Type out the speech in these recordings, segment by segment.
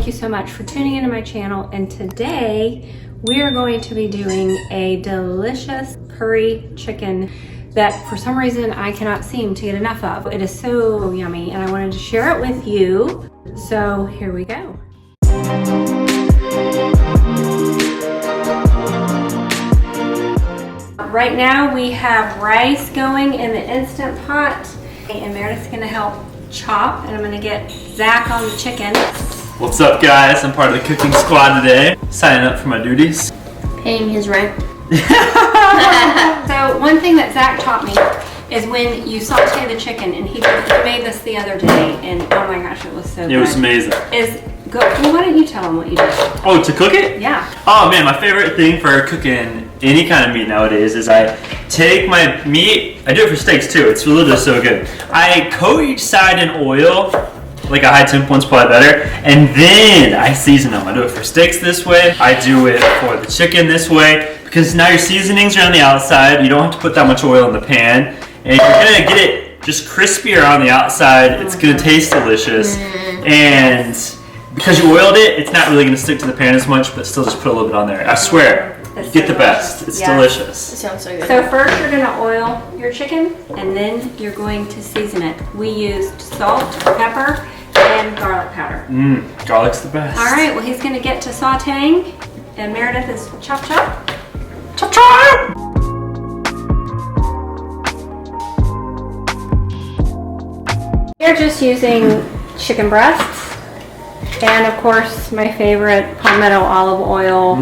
you so much for tuning into my channel, and today we are going to be doing a delicious curry chicken that for some reason I cannot seem to get enough of. It is so yummy and I wanted to share it with you. So here we go. Right now we have rice going in the Instant Pot, and Meredith's gonna help chop, and I'm gonna get Zach on the chicken. What's up, guys? I'm part of the cooking squad today, signing up for my duties. Paying his rent. So one thing that Zach taught me is when you saute the chicken, and he made this the other day, and oh my gosh, it was so good. It was amazing. Well, why don't you tell him what you did? Oh, to cook it? Yeah. Oh man, my favorite thing for cooking any kind of meat nowadays is I take my meat, I do it for steaks too, it's literally so good. I coat each side in oil, like a high temp one's probably better, and then I season them. I do it for steaks this way, I do it for the chicken this way, because now your seasonings are on the outside, you don't have to put that much oil in the pan, and you're gonna get it just crispier on the outside, it's gonna taste delicious, and because you oiled it, it's not really gonna stick to the pan as much, but still just put a little bit on there. I swear, you get the best. It's delicious. It sounds so good. So first you're gonna oil your chicken, and then you're going to season it. We used salt, pepper, and garlic powder. Garlic's the best. All right, well he's gonna get to sauteing, and Meredith is chop chop. Chop chop! We're just using chicken breasts, and of course my favorite palmetto olive oil.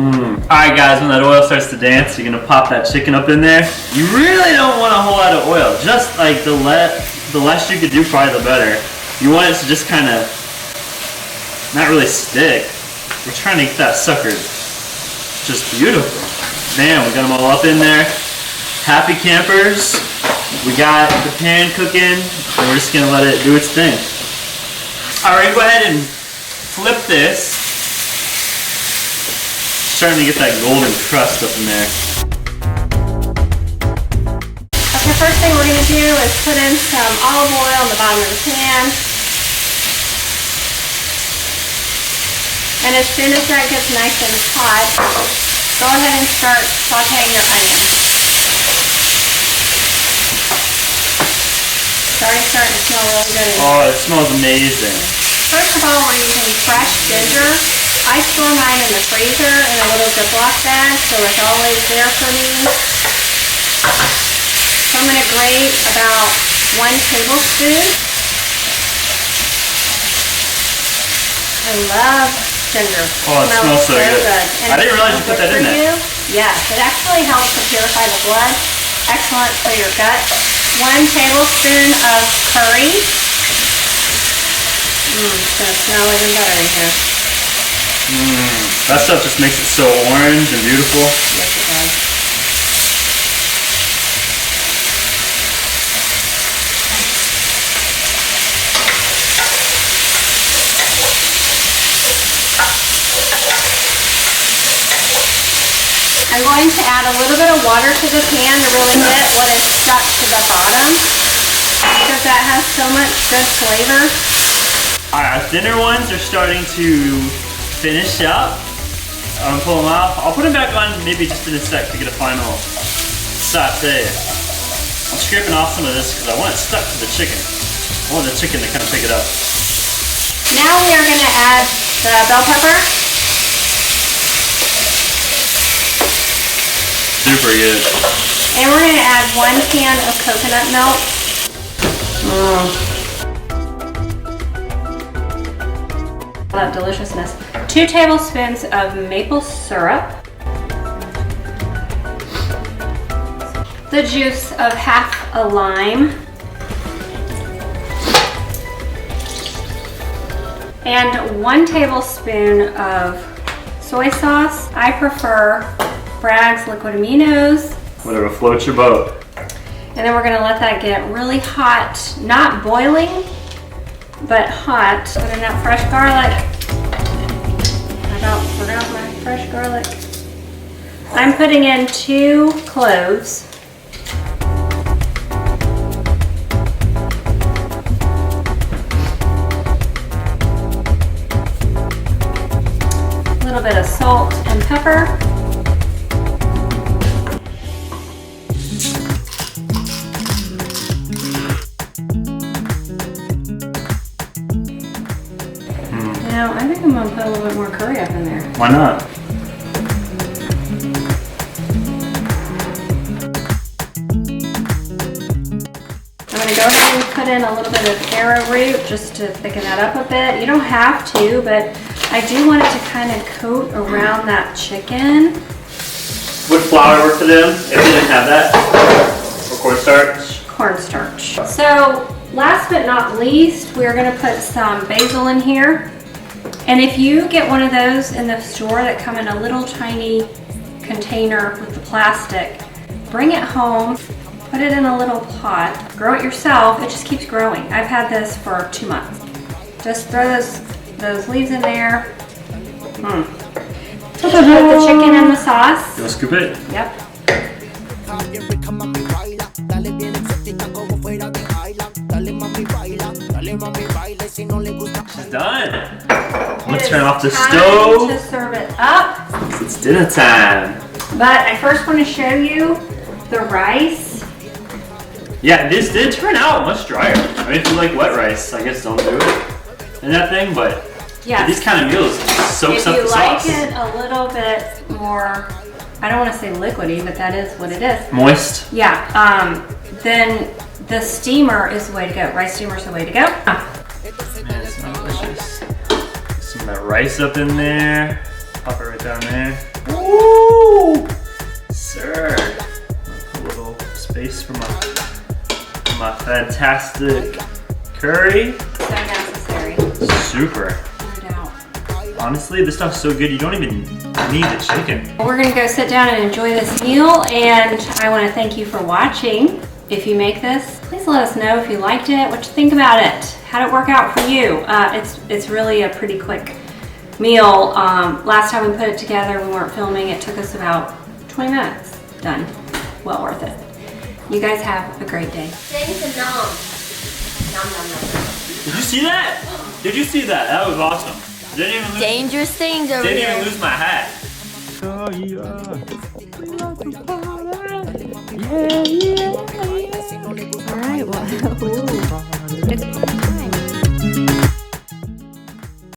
Alright guys, when that oil starts to dance, you're gonna pop that chicken up in there. You really don't want a whole lot of oil. Just like the less you could do, probably the better. You want it to just kind of not really stick. We're trying to get that sucker just beautiful. Man, we got them all up in there. Happy campers. We got the pan cooking, and we're just gonna let it do its thing. Alright, go ahead and flip this. Starting to get that golden crust up in there. Okay, first thing we're going to do is put in some olive oil in the bottom of the pan. And as soon as that gets nice and hot, go ahead and start sauteing your onions. It's already starting to smell really good. Oh, it smells amazing. First of all, we're using fresh ginger. I store mine in the freezer in a little Ziploc bag, so it's always there for me. So I'm going to grate about 1 tablespoon. I love ginger. Oh, it smells so good. And I didn't realize you put that in there. Yes, it actually helps to purify the blood. Excellent for your gut. 1 tablespoon of curry. It's going to smell even better in here. That stuff just makes it so orange and beautiful. Yes, it does. I'm going to add a little bit of water to the pan to really get what is stuck to the bottom, because that has so much good flavor. Alright, our thinner ones are starting to finish up. I'm pull them off. I'll put them back on maybe just in a sec to get a final saute. I'm scraping off some of this because I want it stuck to the chicken. I want the chicken to kind of pick it up. Now we are going to add the bell pepper. Super good. And we're going to add 1 can of coconut milk. That deliciousness. 2 tablespoons of maple syrup. The juice of half a lime. And 1 tablespoon of soy sauce. I prefer Bragg's liquid aminos. Whatever floats your boat. And then we're going to let that get really hot, not boiling, but hot. Put in that fresh garlic. I about forgot my fresh garlic. I'm putting in 2 cloves. little bit of salt and pepper. Now, I think I'm gonna put a little bit more curry up in there. Why not? I'm gonna go ahead and put in a little bit of arrowroot just to thicken that up a bit. You don't have to, but I do want it to kind of coat around that chicken. Would flour work for them if they didn't have that? Or cornstarch? Cornstarch. So, last but not least, we're gonna put some basil in here. And if you get one of those in the store that come in a little tiny container with the plastic, bring it home, put it in a little pot, grow it yourself. It just keeps growing. I've had this for 2 months. Just throw those leaves in there. Put the chicken in the sauce. You'll scoop it? Yep. It's done. Let's turn off the Time stove. to serve it up. It's dinner time. But I first want to show you the rice. Yeah, this did turn out much drier. I mean, if you like wet rice, I guess don't do it in that thing, but Yes. these kind of meals soaks up the If you like sauce. it a little bit more, I don't want to say liquidy, but that is what it is. Moist. Yeah, then the steamer is the way to go. Rice steamer is the way to go. Man, it smells delicious. Some of that rice up in there. Pop it right down there. Ooh, sir. A little space for my fantastic curry. So necessary. Super. No doubt. Honestly, this stuff's so good you don't even need the chicken. We're gonna go sit down and enjoy this meal, and I want to thank you for watching. If you make this, please let us know if you liked it, what you think about it, how did it work out for you. It's really a pretty quick meal. Last time we put it together, we weren't filming. It took us about 20 minutes. Done. Well worth it. You guys have a great day. Thanks and nom. Nom nom nom. Did you see that? Did you see that? That was awesome. Didn't even lose, Dangerous things over didn't here. even lose my hat. All right, well, it's